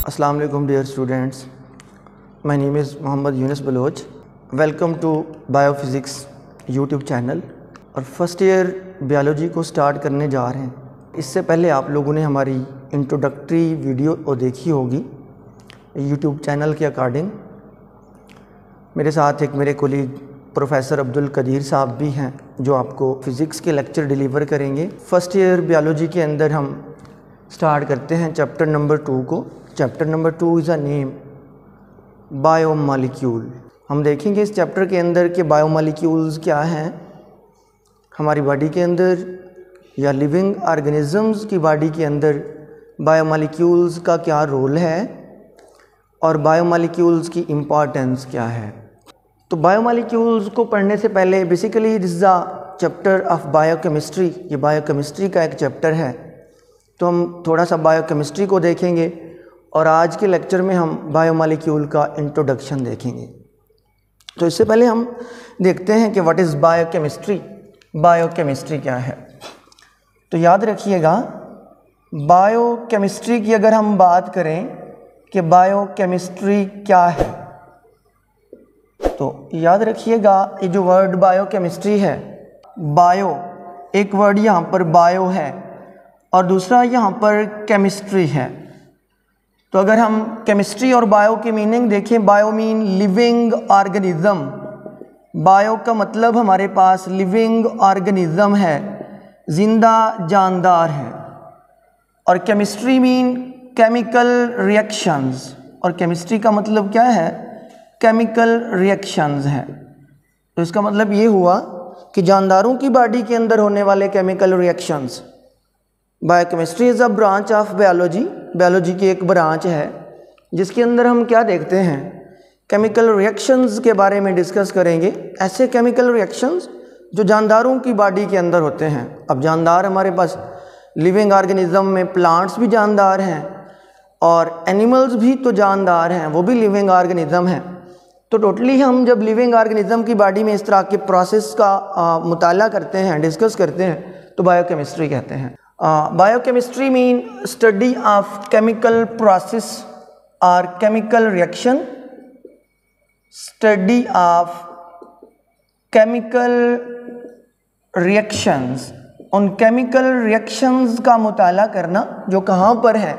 Assalamu alaikum dear students. My name is Mohammad Yunus Baloch. Welcome to Biophysics YouTube channel और first year biology को start करने जा रहे हैं। इससे पहले आप लोगों ने हमारी इंट्रोडक्टरी वीडियो को देखी होगी YouTube चैनल के अकॉर्डिंग। मेरे साथ एक मेरे कोलीग प्रोफेसर अब्दुल कदीर साहब भी हैं जो आपको फ़िज़िक्स के लेक्चर डिलीवर करेंगे। फ़र्स्ट ईयर बायोलॉजी के अंदर हम स्टार्ट करते हैं चैप्टर नंबर 2 को। Chapter number 2 is a name biomolecule. हम देखेंगे इस चैप्टर के अंदर कि बायोमॉलिक्यूल्स क्या हैं हमारी बॉडी के अंदर या लिविंग ऑर्गेनिजम्स की बॉडी के अंदर बायोमॉलिक्यूल्स का क्या रोल है और बायोमॉलिक्यूल्स की इम्पॉर्टेंस क्या है। तो बायोमॉलिक्यूल्स को पढ़ने से पहले basically this is a chapter of biochemistry. ये बायोकेमिस्ट्री का एक चैप्टर है, तो हम थोड़ा सा बायोकेमिस्ट्री को देखेंगे और आज के लेक्चर में हम बायोमॉलिक्यूल का इंट्रोडक्शन देखेंगे। तो इससे पहले हम देखते हैं कि व्हाट इज़ बायोकेमिस्ट्री। बायोकेमिस्ट्री क्या है, तो याद रखिएगा बायोकेमिस्ट्री की अगर हम बात करें कि बायोकेमिस्ट्री क्या है, तो याद रखिएगा ये जो वर्ड बायोकेमिस्ट्री है, बायो एक वर्ड यहाँ पर बायो है और दूसरा यहाँ पर केमिस्ट्री है। तो अगर हम केमिस्ट्री और बायो की मीनिंग देखें, bio mean living organism. Bio का मतलब हमारे पास लिविंग ऑर्गेनिज्म है, जिंदा जानदार है। और केमिस्ट्री मीन केमिकल रिएक्शंस, और केमिस्ट्री का मतलब क्या है, केमिकल रिएक्शंस है। तो इसका मतलब ये हुआ कि जानदारों की बॉडी के अंदर होने वाले chemical reactions. Biochemistry is a branch of biology. Biology की एक ब्रांच है जिसके अंदर हम क्या देखते हैं, केमिकल रिएक्शंस के बारे में डिस्कस करेंगे। ऐसे केमिकल रिएक्शंस जो जानदारों की बॉडी के अंदर होते हैं। अब जानदार हमारे पास लिविंग ऑर्गेनिज्म में प्लांट्स भी जानदार हैं और एनिमल्स भी तो जानदार हैं, वो भी लिविंग ऑर्गेनिज्म हैं। तो टोटली हम जब लिविंग ऑर्गेनिज्म की बॉडी में इस तरह के प्रोसेस का मुताला करते हैं, डिस्कस करते हैं, तो बायोकेमिस्ट्री कहते हैं। Biochemistry mean study of chemical process और chemical reaction. Study of chemical reactions, उन केमिकल रिएक्शंस का मुताला करना जो कहाँ पर है,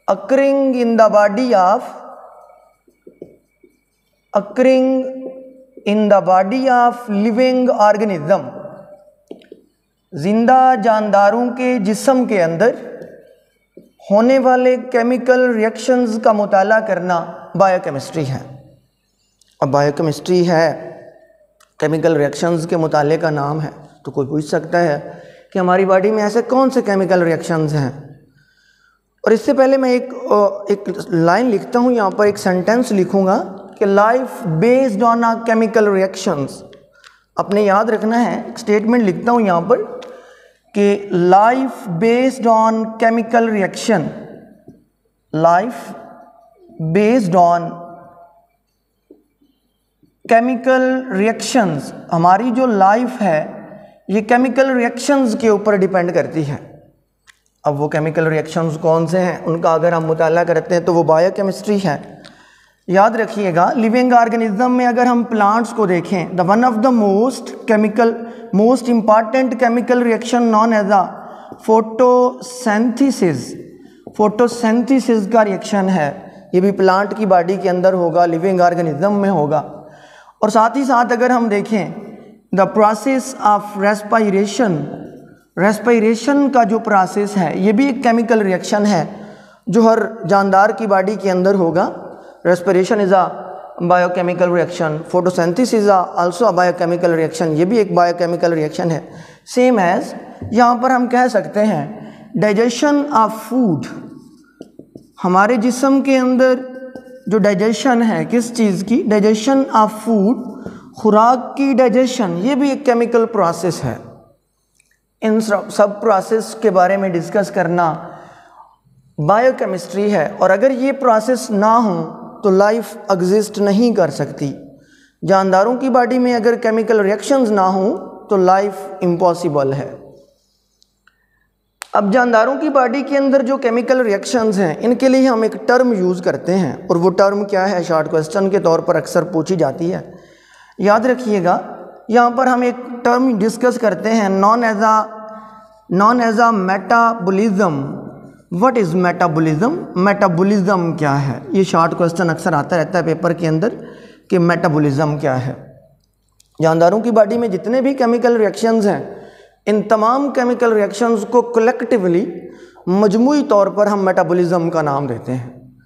occurring in the body of, occurring in the body of living organism. जिंदा जानदारों के जिस्म के अंदर होने वाले केमिकल रिएक्शंस का मुताला करना बायोकेमिस्ट्री है। अब बायोकेमिस्ट्री है केमिकल रिएक्शंस के मुताले का नाम है। तो कोई पूछ सकता है कि हमारी बॉडी में ऐसे कौन से केमिकल रिएक्शंस हैं। और इससे पहले मैं एक लाइन लिखता हूँ, यहाँ पर एक सेंटेंस लिखूँगा कि life based on a chemical reactions. अपने याद रखना है, स्टेटमेंट लिखता हूँ यहाँ पर कि life based on chemical reaction, life based on chemical reactions. हमारी जो लाइफ है ये केमिकल रिएक्शंस के ऊपर डिपेंड करती है। अब वो केमिकल रिएक्शंस कौन से हैं उनका अगर हम मुताला करते हैं तो वो बायोकेमिस्ट्री है। याद रखिएगा लिविंग ऑर्गेनिज्म में अगर हम प्लांट्स को देखें, the one of the most important chemical reaction known as a photosynthesis. Photosynthesis का रिएक्शन है, ये भी प्लांट की बॉडी के अंदर होगा, लिविंग ऑर्गेनिज्म में होगा। और साथ ही साथ अगर हम देखें the process of respiration, respiration का जो प्रोसेस है ये भी एक केमिकल रिएक्शन है जो हर जानदार की बॉडी के अंदर होगा। Respiration is a biochemical reaction, photosynthesis is also a biochemical reaction, ये भी एक बायोकेमिकल रिएक्शन है। सेम एज यहाँ पर हम कह सकते हैं डाइजेशन ऑफ फूड। हमारे जिस्म के अंदर जो डाइजेशन है, किस चीज़ की, डाइजेशन ऑफ फूड, खुराक की डाइजेशन, ये भी एक केमिकल प्रोसेस है। इन सब प्रोसेस के बारे में डिस्कस करना बायोकेमिस्ट्री है। और अगर ये प्रोसेस ना हो तो लाइफ एग्जिस्ट नहीं कर सकती। जानदारों की बॉडी में अगर केमिकल रिएक्शंस ना हो तो लाइफ इम्पॉसिबल है। अब जानदारों की बॉडी के अंदर जो केमिकल रिएक्शंस हैं इनके लिए हम एक टर्म यूज़ करते हैं, और वो टर्म क्या है, शॉर्ट क्वेश्चन के तौर पर अक्सर पूछी जाती है। याद रखिएगा, यहाँ पर हम एक टर्म डिस्कस करते हैं known as a metabolism. What is metabolism? Metabolism क्या है? ये शॉर्ट क्वेश्चन अक्सर आता रहता है पेपर के अंदर कि मेटाबॉलिज्म क्या है। जानदारों की बॉडी में जितने भी केमिकल रिएक्शंस हैं, इन तमाम केमिकल रिएक्शंस को कलेक्टिवली मजमूई तौर पर हम मेटाबॉलिज्म का नाम देते हैं।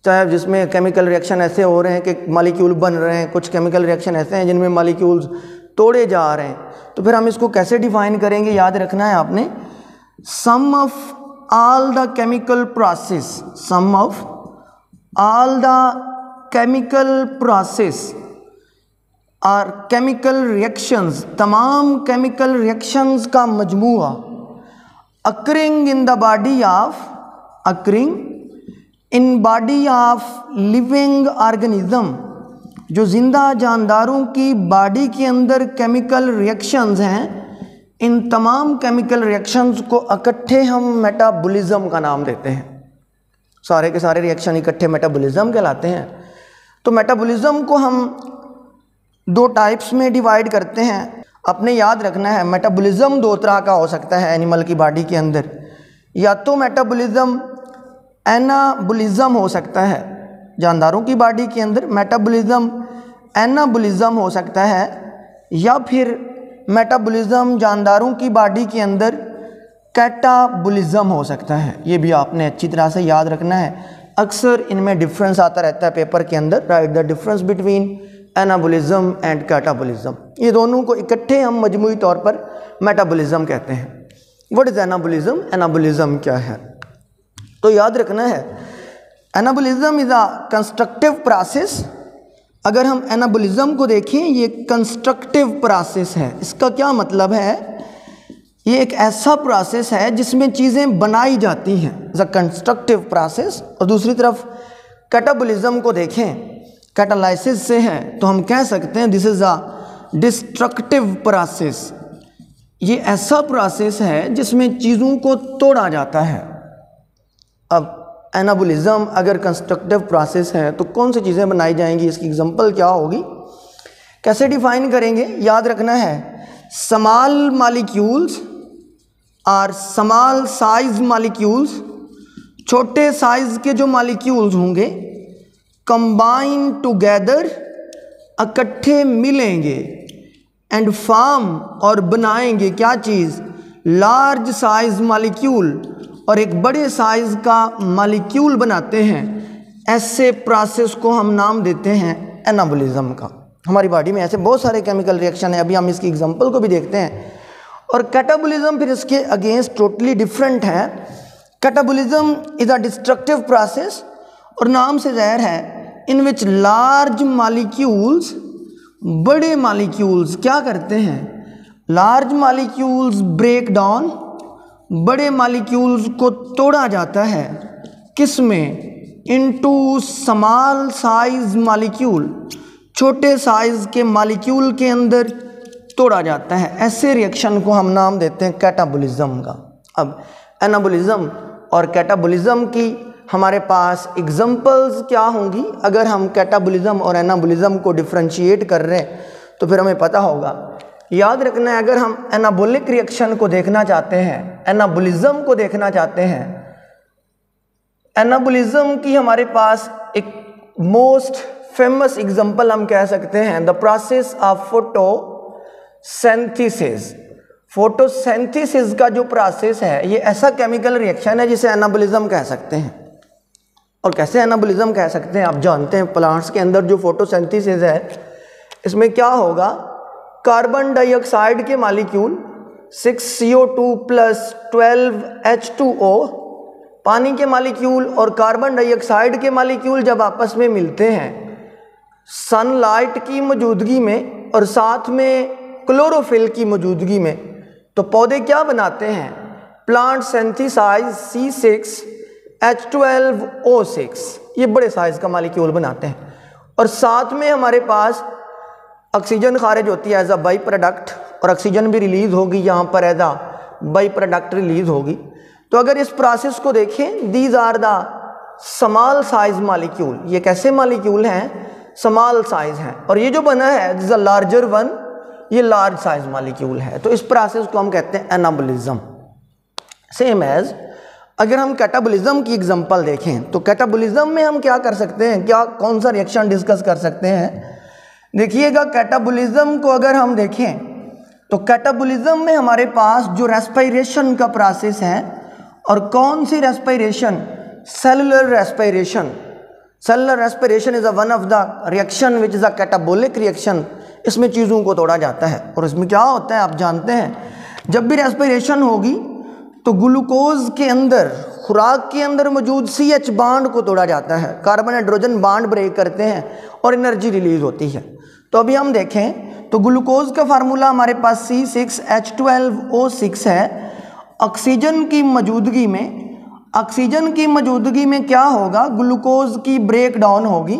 चाहे जिसमें केमिकल रिएक्शन ऐसे हो रहे हैं कि मॉलिक्यूल बन रहे हैं, कुछ केमिकल रिएक्शन ऐसे हैं जिनमें मॉलिक्यूल्स तोड़े जा रहे हैं, तो फिर हम इसको कैसे डिफाइन करेंगे? याद रखना है आपने, sum of all the chemical process, sum of all the chemical process और केमिकल रिएक्शंस, तमाम केमिकल रिएक्शंस का मजमूआ occurring in the body of, occurring in body of living organism, जो जिंदा जानदारों की बॉडी के अंदर केमिकल रिएक्शंस हैं, इन तमाम केमिकल रिएक्शंस को इकट्ठे हम मेटाबॉलिज्म का नाम देते हैं। सारे के सारे रिएक्शन इकट्ठे मेटाबॉलिज्म कहलाते हैं। तो मेटाबॉलिज्म को हम दो टाइप्स में डिवाइड करते हैं। अपने याद रखना है, मेटाबॉलिज्म दो तरह का हो सकता है एनिमल की बॉडी के अंदर। या तो मेटाबॉलिज्म एनाबॉलिज्म हो सकता है, जानदारों की बॉडी के अंदर मेटाबॉलिज्म एनाबॉलिज्म हो सकता है, या फिर मेटाबॉलिज्म जानदारों की बॉडी के अंदर कैटाबॉलिज्म हो सकता है। ये भी आपने अच्छी तरह से याद रखना है। अक्सर इनमें डिफरेंस आता रहता है पेपर के अंदर, right the difference between anabolism and catabolism. ये दोनों को इकट्ठे हम मजमूई तौर पर मेटाबॉलिज्म कहते हैं। What is anabolism? एनाबॉलिज्म क्या है? तो याद रखना है, anabolism is a constructive process. अगर हम एनाबॉलिज्म को देखें, ये कंस्ट्रक्टिव प्रोसेस है। इसका क्या मतलब है? ये एक ऐसा प्रोसेस है जिसमें चीज़ें बनाई जाती हैं, द कंस्ट्रक्टिव प्रोसेस। और दूसरी तरफ कैटाबॉलिज्म को देखें, कैटालाइसिस से है, तो हम कह सकते हैं this is a destructive process. ये ऐसा प्रोसेस है जिसमें चीज़ों को तोड़ा जाता है। अब एनाबॉलिज्म अगर कंस्ट्रक्टिव प्रोसेस है तो कौन सी चीज़ें बनाई जाएंगी, इसकी एग्जांपल क्या होगी, कैसे डिफाइन करेंगे? याद रखना है, स्मॉल मॉलिक्यूल्स और स्मॉल साइज मॉलिक्यूल्स, छोटे साइज के जो मॉलिक्यूल्स होंगे, कंबाइन टुगेदर, इकट्ठे मिलेंगे, एंड फॉर्म और बनाएंगे क्या चीज़, लार्ज साइज मॉलिक्यूल, और एक बड़े साइज का मॉलिक्यूल बनाते हैं। ऐसे प्रोसेस को हम नाम देते हैं एनाबॉलिज्म का। हमारी बॉडी में ऐसे बहुत सारे केमिकल रिएक्शन है, अभी हम इसकी एग्जांपल को भी देखते हैं। और कैटाबॉलिज्म फिर इसके अगेंस्ट टोटली डिफरेंट है। Catabolism is a destructive process, और नाम से ज़ाहिर है, इन विच लार्ज मॉलिक्यूल्स, बड़े मॉलिक्यूल्स क्या करते हैं, लार्ज मॉलिक्यूल्स ब्रेक डाउन, बड़े मॉलिक्यूल्स को तोड़ा जाता है, किस में, इनटू स्मॉल साइज मॉलिक्यूल, छोटे साइज के मॉलिक्यूल के अंदर तोड़ा जाता है। ऐसे रिएक्शन को हम नाम देते हैं कैटाबॉलिज्म का। अब एनाबॉलिज्म और कैटाबॉलिज्म की हमारे पास एग्जांपल्स क्या होंगी? अगर हम कैटाबॉलिज्म और एनाबॉलिज्म को डिफरेंशिएट कर रहे हैं तो फिर हमें पता होगा। याद रखना है, अगर हम एनाबॉलिक रिएक्शन को देखना चाहते हैं, एनाबॉलिज्म को देखना चाहते हैं, एनाबॉलिज्म की हमारे पास एक मोस्ट फेमस एग्जांपल हम कह सकते हैं, the process of photosynthesis. Photosynthesis का जो प्रोसेस है, ये ऐसा केमिकल रिएक्शन है जिसे एनाबॉलिज्म कह सकते हैं। और कैसे एनाबॉलिज्म कह सकते हैं? आप जानते हैं, प्लांट्स के अंदर जो फोटोसिंथेसिस है, इसमें क्या होगा, कार्बन डाइऑक्साइड के मॉलिक्यूल 6CO2 प्लस 12H2O, पानी के मॉलिक्यूल और कार्बन डाइऑक्साइड के मॉलिक्यूल जब आपस में मिलते हैं सनलाइट की मौजूदगी में और साथ में क्लोरोफिल की मौजूदगी में, तो पौधे क्या बनाते हैं, प्लांट सिंथेसाइज C6H12O6, ये बड़े साइज का मॉलिक्यूल बनाते हैं। और साथ में हमारे पास ऑक्सीजन खारिज होती है एज अ बाई प्रोडक्ट, और ऑक्सीजन भी रिलीज़ होगी यहाँ पर as a by product release होगी। तो अगर इस प्रोसेस को देखें, these are the small size molecule, ये कैसे मॉलिक्यूल हैं, स्मॉल साइज हैं, और ये जो बना है दिस अ लार्जर वन, ये लार्ज साइज मॉलिक्यूल है। तो इस प्रोसेस को हम कहते हैं एनाबोलिज्म। सेम एज अगर हम कैटाबोलिज्म की एग्जांपल देखें तो कैटाबोलिज्म में हम क्या कर सकते हैं, क्या कौन सा रिएक्शन डिस्कस कर सकते हैं। देखिएगा कैटाबोलिज्म को अगर हम देखें तो कैटाबोलिज्म में हमारे पास जो रेस्पिरेशन का प्रोसेस है, और कौन सी respiration, cellular respiration. Cellular respiration is one of the reaction which is a catabolic reaction. इसमें चीज़ों को तोड़ा जाता है, और इसमें क्या होता है आप जानते हैं, जब भी रेस्पिरेशन होगी तो ग्लूकोज के अंदर, खुराक के अंदर मौजूद CH बांड को तोड़ा जाता है, कार्बन हाइड्रोजन बांड ब्रेक करते हैं और एनर्जी रिलीज होती है। तो अभी हम देखें तो ग्लूकोज का फार्मूला हमारे पास C6H12O6 है। ऑक्सीजन की मौजूदगी में क्या होगा, ग्लूकोज की ब्रेक डाउन होगी,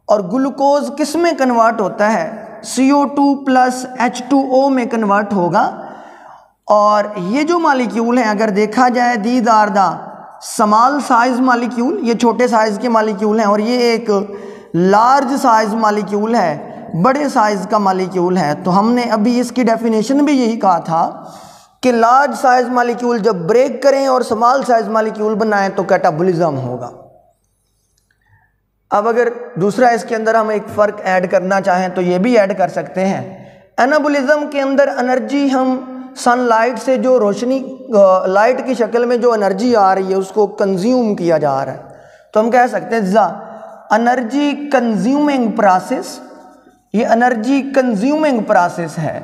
और ग्लूकोज किस में कन्वर्ट होता है, CO2 प्लस H2O में कन्वर्ट होगा। और ये जो मॉलिक्यूल हैं अगर देखा जाए, these are the small size molecule, ये छोटे साइज के मॉलिक्यूल हैं, और ये एक लार्ज साइज मॉलिक्यूल है, बड़े साइज का मॉलिक्यूल है। तो हमने अभी इसकी डेफिनेशन भी यही कहा था कि लार्ज साइज मॉलिक्यूल जब ब्रेक करें और स्मॉल साइज मॉलिक्यूल बनाएं तो कैटाबोलिज्म होगा। अब अगर दूसरा इसके अंदर हम एक फ़र्क ऐड करना चाहें तो ये भी ऐड कर सकते हैं। एनाबोलिज्म के अंदर एनर्जी हम सनलाइट से जो रोशनी, लाइट की शक्ल में जो एनर्जी आ रही है उसको कंज्यूम किया जा रहा है, तो हम कह सकते हैं एनर्जी कंज्यूमिंग प्रोसेस। ये एनर्जी कंज्यूमिंग प्रोसेस है,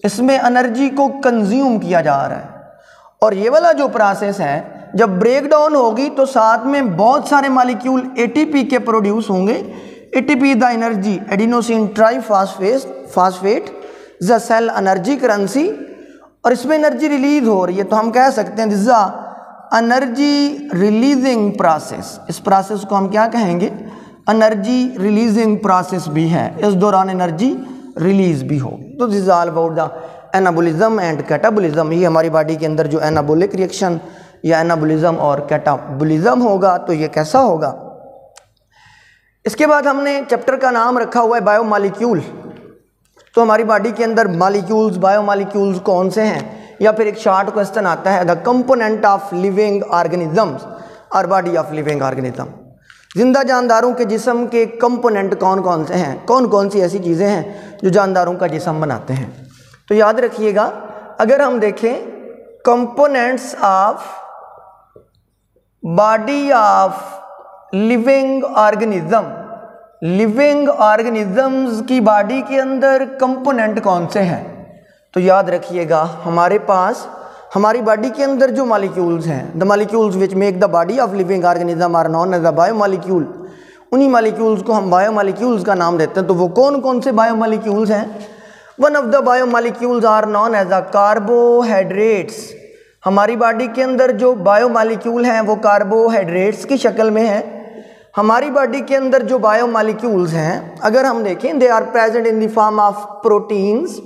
इसमें एनर्जी को कंज्यूम किया जा रहा है। और ये वाला जो प्रोसेस है जब ब्रेक डाउन होगी तो साथ में बहुत सारे मॉलिक्यूल ATP के प्रोड्यूस होंगे। ATP the energy adenosine triphosphate the cell energy currency, और इसमें एनर्जी रिलीज हो रही है, तो हम कह सकते हैं this is energy releasing process. इस प्रोसेस को हम क्या कहेंगे, एनर्जी रिलीजिंग प्रोसेस भी है, इस दौरान एनर्जी रिलीज भी होगी। तो this is all about the anabolism and catabolism. ये हमारी बॉडी के अंदर जो एनाबोलिक रिएक्शन या एनाबोलिज्म और कैटाबोलिज्म होगा तो ये कैसा होगा। इसके बाद हमने चैप्टर का नाम रखा हुआ है बायोमॉलिक्यूल। तो हमारी बॉडी के अंदर मॉलिक्यूल्स, बायोमॉलिक्यूल्स कौन से हैं, या फिर एक शॉर्ट क्वेश्चन आता है, the component of living organisms और बॉडी ऑफ लिविंग ऑर्गेनिज्म। जिंदा जानदारों के जिस्म के कंपोनेंट कौन कौन से हैं, कौन कौन सी ऐसी चीज़ें हैं जो जानदारों का जिस्म बनाते हैं। तो याद रखिएगा, अगर हम देखें components of body of living organism, living organisms की बॉडी के अंदर कंपोनेंट कौन से हैं, तो याद रखिएगा हमारे पास हमारी बॉडी के अंदर जो मॉलिक्यूल्स हैं, the molecules which make the body of living organism are known as the biomolecule, उन्हीं मॉलिक्यूल्स को हम बायोमॉलिक्यूल्स का नाम देते हैं। तो वो कौन कौन से बायोमॉलिक्यूल्स हैं, one of the biomolecules are known as the carbohydrates. हमारी बॉडी के अंदर जो बायोमॉलिक्यूल हैं वो कार्बोहाइड्रेट्स की शक्ल में है। हमारी बॉडी के अंदर जो बायोमॉलिक्यूल्स हैं अगर हम देखें, they are present in the form of proteins,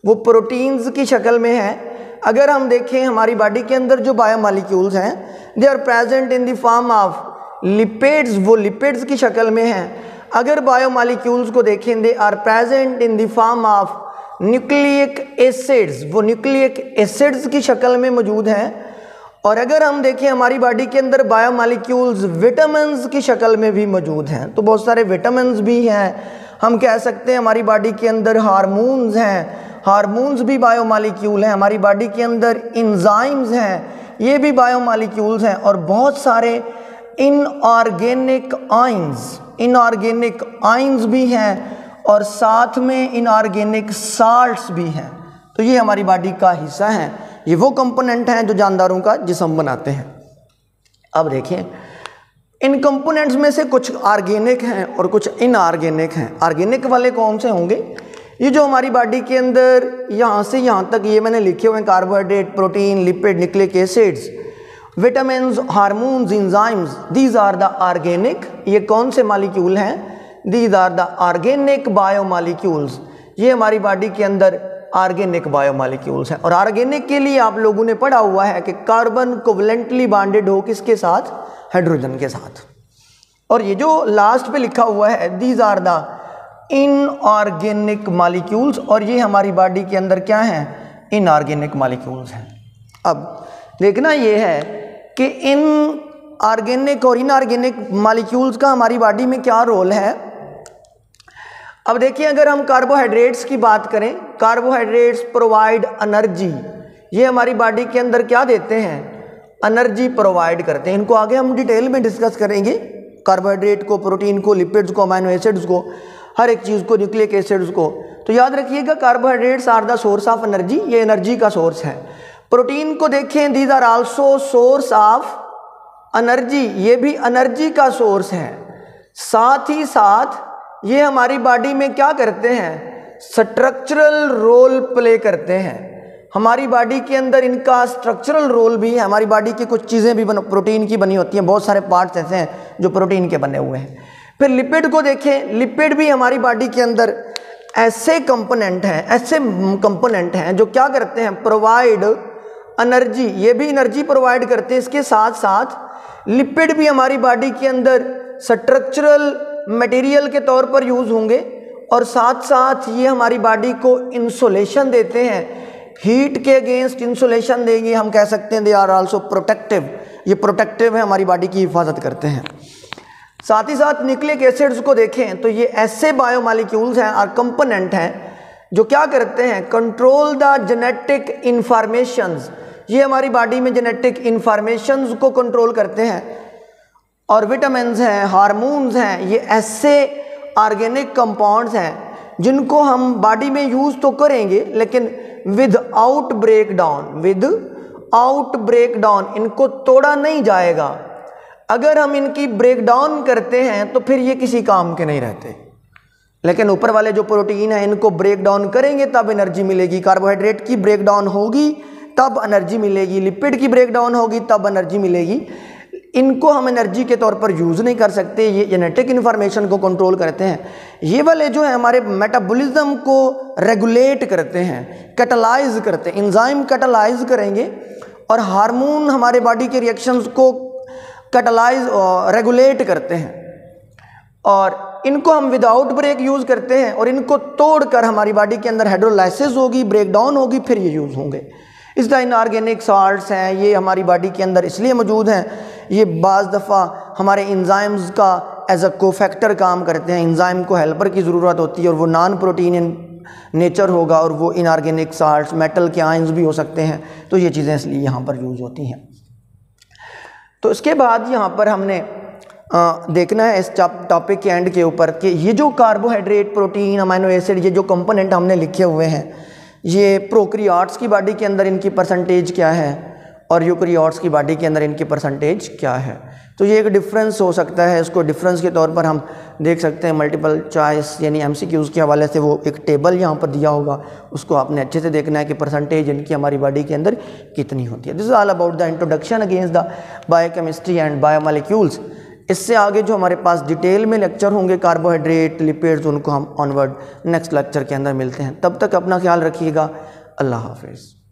वो प्रोटीन्स की शक्ल में है। अगर हम देखें हमारी बॉडी के अंदर जो बायोमॉलिक्यूल्स हैं they are present in the form of lipids, वो लिपिड्स की शक्ल में हैं। अगर बायोमॉलिक्यूल्स को देखें they are present in the form of nucleic acids, वो न्यूक्लिक एसिड्स की शक्ल में मौजूद हैं। और अगर हम देखें हमारी बॉडी के अंदर बायोमॉलिक्यूल्स विटामिन्स की शक्ल में भी मौजूद हैं, तो बहुत सारे विटामिन्स भी हैं। हम कह सकते हैं हमारी बॉडी के अंदर हार्मोन्स हैं, हार्मोन्स भी बायोमॉलिक्यूल हैं। हमारी बॉडी के अंदर इंजाइम्स हैं, ये भी बायोमॉलिक्यूल्स हैं। और बहुत सारे इनऑर्गेनिक आयंस, इनऑर्गेनिक आयंस भी हैं, और साथ में इनऑर्गेनिक साल्ट्स भी हैं। तो ये हमारी बॉडी का हिस्सा हैं, ये वो कंपोनेंट हैं जो जानदारों का जिस्म बनाते हैं। अब देखिए इन कंपोनेंट्स में से कुछ ऑर्गेनिक हैं और कुछ इनऑर्गेनिक हैं। ऑर्गेनिक वाले कौन से होंगे, ये जो हमारी बॉडी के अंदर यहाँ से यहाँ तक ये मैंने लिखे हुए हैं, carbohydrate, protein, lipid, nucleic acids, vitamins, hormones, enzymes, these are the organic. ये कौन से मॉलिक्यूल हैं, these are the organic biomolecules. ये हमारी बॉडी के अंदर ऑर्गेनिक बायोमॉलिक्यूल्स हैं। और ऑर्गेनिक के लिए आप लोगों ने पढ़ा हुआ है कि कार्बन कोवलेंटली बॉन्डेड हो किसके साथ, हाइड्रोजन के साथ। और ये जो लास्ट पे लिखा हुआ है these are the inorganic molecules, और ये हमारी बॉडी के अंदर क्या है, इनऑर्गेनिक मॉलिक्यूल्स हैं। अब देखना ये है कि इन ऑर्गेनिक और इनऑर्गेनिक मॉलिक्यूल्स का हमारी बॉडी में क्या रोल है। अब देखिए, अगर हम कार्बोहाइड्रेट्स की बात करें, कार्बोहाइड्रेट्स प्रोवाइड एनर्जी, ये हमारी बॉडी के अंदर क्या देते हैं, एनर्जी प्रोवाइड करते हैं। इनको आगे हम डिटेल में डिस्कस करेंगे, कार्बोहाइड्रेट को, प्रोटीन को, लिपिड्स को, अमीनो एसिड्स को, हर एक चीज़ को, न्यूक्लिक एसिड्स को। तो याद रखिएगा carbohydrates are the source of energy, ये एनर्जी का सोर्स है। प्रोटीन को देखें, these are also source of energy, ये भी एनर्जी का सोर्स है। साथ ही साथ ये हमारी बॉडी में क्या करते हैं, स्ट्रक्चरल रोल प्ले करते हैं। हमारी बॉडी के अंदर इनका स्ट्रक्चरल रोल भी है। हमारी बॉडी की कुछ चीज़ें भी प्रोटीन की बनी होती हैं, बहुत सारे पार्ट्स ऐसे हैं जो प्रोटीन के बने हुए हैं। फिर लिपिड को देखें, लिपिड भी हमारी बॉडी के अंदर ऐसे कंपोनेंट हैं जो क्या करते हैं, प्रोवाइड एनर्जी, ये भी एनर्जी प्रोवाइड करते हैं। इसके साथ साथ लिपिड भी हमारी बॉडी के अंदर स्ट्रक्चरल मटेरियल के तौर पर यूज़ होंगे, और साथ साथ ये हमारी बॉडी को इंसुलेशन देते हैं, हीट के अगेंस्ट इंसुलेशन देंगे। हम कह सकते हैं दे आर आल्सो प्रोटेक्टिव, ये प्रोटेक्टिव है, हमारी बॉडी की हिफाजत करते हैं। साथ ही साथ न्यूक्लिक एसिड्स को देखें तो ये ऐसे बायोमॉलिक्यूल्स हैं और कंपोनेंट हैं जो क्या करते हैं, कंट्रोल द जेनेटिक इंफॉर्मेशंस, ये हमारी बॉडी में जेनेटिक इंफॉर्मेशंस को कंट्रोल करते हैं। और विटामिन्स हैं, हार्मोन्स हैं, ये ऐसे ऑर्गेनिक कंपाउंड्स हैं जिनको हम बॉडी में यूज़ तो करेंगे लेकिन विदाउट ब्रेक डाउन इनको तोड़ा नहीं जाएगा। अगर हम इनकी ब्रेक डाउन करते हैं तो फिर ये किसी काम के नहीं रहते। लेकिन ऊपर वाले जो प्रोटीन है इनको ब्रेक डाउन करेंगे तब एनर्जी मिलेगी। कार्बोहाइड्रेट की ब्रेक डाउन होगी तब एनर्जी मिलेगी, लिपिड की ब्रेक डाउन होगी तब एनर्जी मिलेगी। इनको हम एनर्जी के तौर पर यूज़ नहीं कर सकते, ये जेनेटिक इन्फॉर्मेशन को कंट्रोल करते हैं। ये वाले जो है हमारे मेटाबॉलिज्म को रेगुलेट करते हैं, कैटालाइज करते हैं, एंजाइम कैटालाइज करेंगे और हार्मोन हमारे बॉडी के रिएक्शंस को कैटालाइज रेगुलेट करते हैं। और इनको हम विदाउट ब्रेक यूज़ करते हैं और इनको तोड़कर हमारी बॉडी के अंदर हाइड्रोलाइसिस होगी, ब्रेक डाउन होगी, फिर ये यूज़ होंगे। इस तरह इनऑर्गेनिक साल्ट्स हैं, ये हमारी बॉडी के अंदर इसलिए मौजूद हैं, ये बाज़ दफ़ा हमारे एंजाइम्स का एज अ कोफैक्टर काम करते हैं। एंजाइम को हेल्पर की ज़रूरत होती है और वो नॉन प्रोटीन इन नेचर होगा और वो इनऑर्गेनिक साल्ट्स, मेटल के आयंस भी हो सकते हैं, तो ये चीज़ें इसलिए यहाँ पर यूज़ होती हैं। तो इसके बाद यहाँ पर हमने देखना है इस टॉपिक के एंड के ऊपर कि ये जो कार्बोहाइड्रेट, प्रोटीन, अमीनो एसिड, ये जो कंपोनेंट हमने लिखे हुए हैं, ये प्रोकैरियोट्स की बॉडी के अंदर इनकी परसेंटेज क्या है और यूकैरियोट्स की बॉडी के अंदर इनकी परसेंटेज क्या है। तो ये एक डिफरेंस हो सकता है, इसको डिफरेंस के तौर पर हम देख सकते हैं। मल्टीपल चॉइस यानी MCQs के हवाले से वो एक टेबल यहाँ पर दिया होगा, उसको आपने अच्छे से देखना है कि परसेंटेज इनकी हमारी बॉडी के अंदर कितनी होती है। This is all about the introduction against the biochemistry and biomolecules. इससे आगे जो हमारे पास डिटेल में लेक्चर होंगे कार्बोहाइड्रेट, लिपिड्स, उनको हम ऑनवर्ड नेक्स्ट लेक्चर के अंदर मिलते हैं। तब तक अपना ख्याल रखिएगा। अल्लाह हाफिज़।